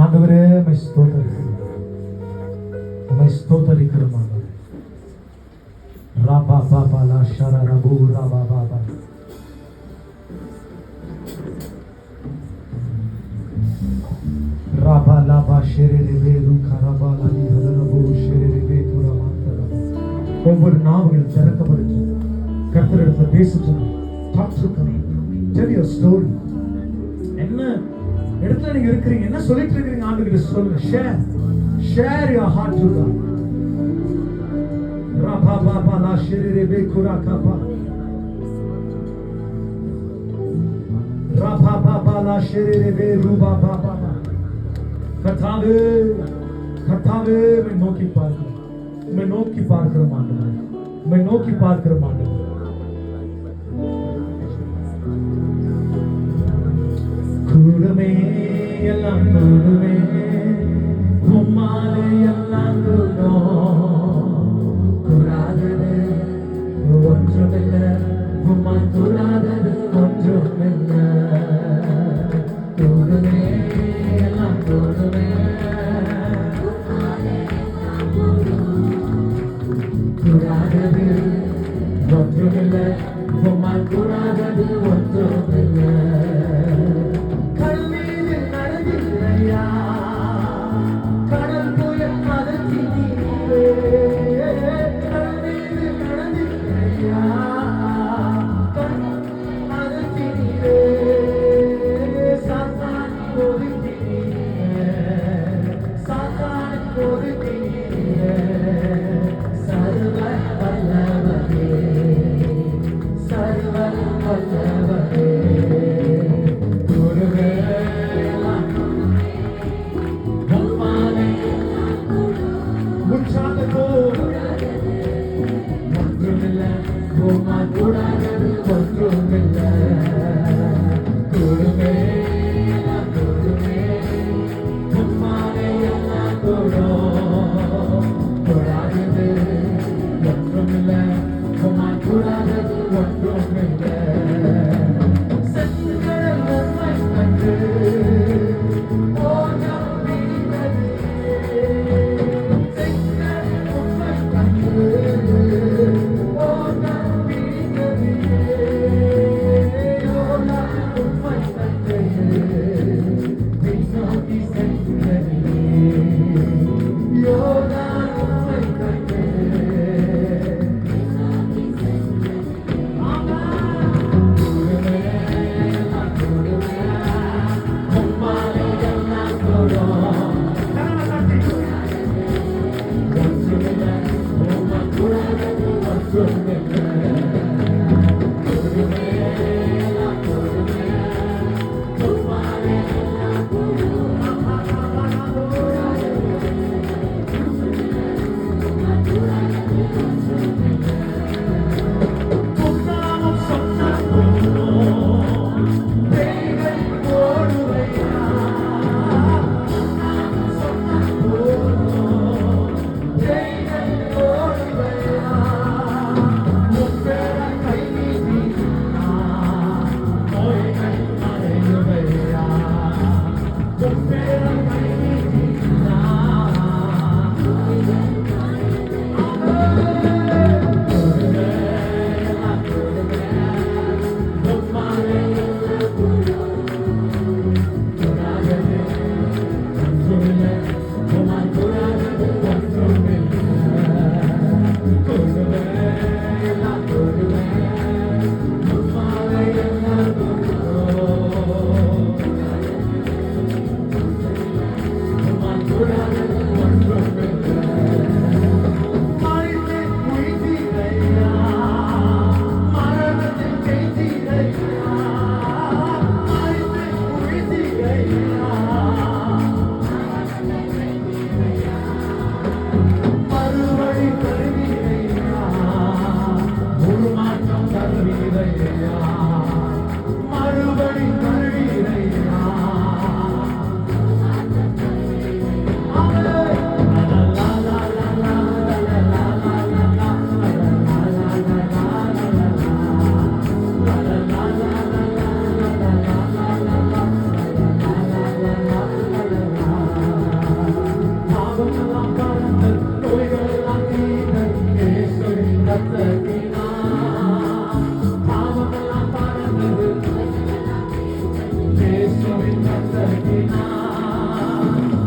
ஆண்டவரே உம்மை ஸ்தோத்திரிக்கிறோம், உம்மை ஸ்தோத்திரிக்கிறோம் ஆண்டவரே. ராபா பாபா லா ஷரா ரபு ராபா பாபா ராபா லாபா ஷெரே லுகரபா லி ஹலரபு ஷெரே துரமாந்தரா. ஒவ்வொரு நாவுகள் திறக்கப்படுது. கர்த்தரிடத்தில் பேசுங்க. Talk to God. Tell your story. என்ன இடத்துல நீங்க இருக்கிறீங்க, என்ன சொல்லிட்டு இருக்கீங்க ஆண்டவர்கிட்ட சொல்லுங்க. Share your heart to God. Rabba baba la shirebe kurakapa. Rabba baba la shirebe ruba baba. கர்த்தாவே கர்த்தாவே உம்மை நோக்கி பார்க்கிறோம், உம்மை நோக்கி பார்க்கிறோம் ஆண்டவரே, உம்மை நோக்கி பார்க்கிறோம் ஆண்டவரே. கூடுமே எல்லாம் கூடுமே, உம்மாலே எல்லாம் கூடும். கூடாதது ஒன்றுமில்லை, உம்மால் கூடாதது ஒன்றுமில்லை. கூடுமே எல்லாம் கூடுமே, கூடாதது ஒன்றுமில்லை, உம்மால் கூடாதது ஒன்றுமில்லை. கடல் புயல் மதத்தினிலே கண்ணீர் நடந்தில்லையா,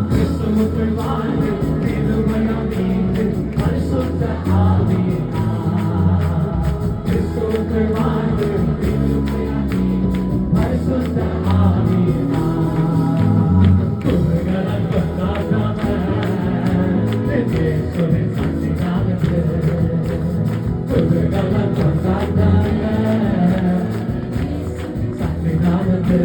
கிறிஸ்துவுக்குள் வாழ்ந்து திருமணம் நீண்டு பரிசுத்த ஆவியினால் கிறிஸ்துவுக்குள் வாழ்ந்து திருமணம் நீண்டு பரிசுத்த ஆவியினால் குருகலம் கொண்டாடாம இயேசுவின் சன்னிதானத்து குருகலம் கொண்டாடாம சன்னிதானத்து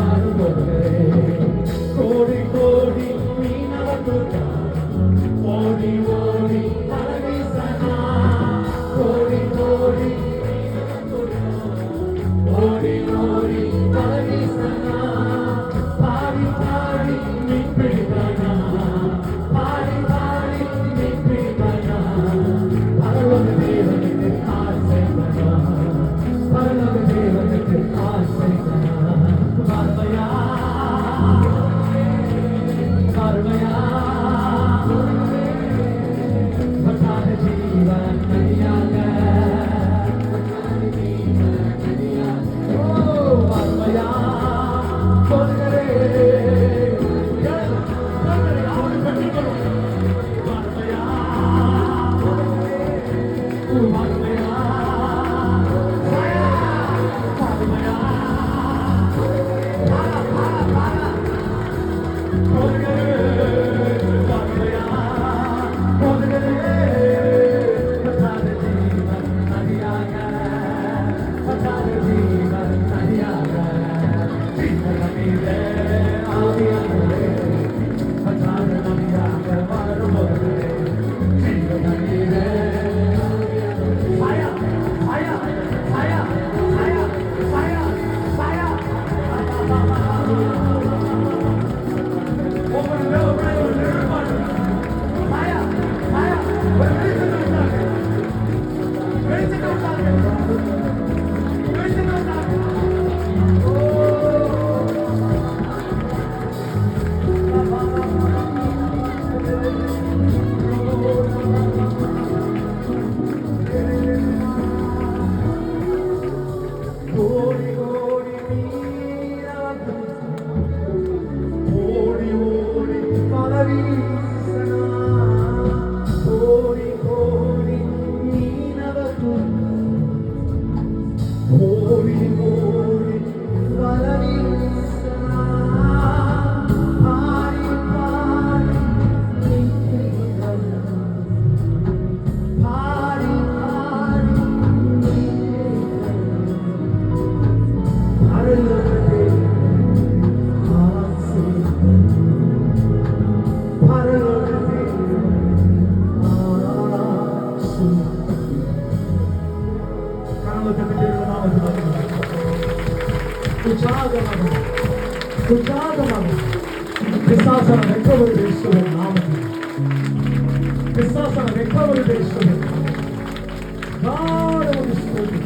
ஆனந்தமே கோடி கோடி மீனவர்கள் ஓடி ஓடி பரவீசனா கோடி கோடி ஓடி ஓடி பரவீசனா பாடி பாடி மீன்பிடித்தானா பாடி பாடி மீன்பிடித்தானா பரலோக தேவனுக்கு ஆசைப்பனா பரலோக தேவனுக்கு ஆசைப்பனா பார்வையா பார்வையா பட்டாத ஜீவன் நதியாக பார்வையா சொல்கிறே பார்வையா உற்சாகமாக உற்சாகமாக பிசாசன வெற்றவருடைய இயேசுவின் நாமத்தில் பிசாசன வெற்றவருடைய இயேசுவின் நாமத்தில்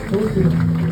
ஸ்தோத்திரம்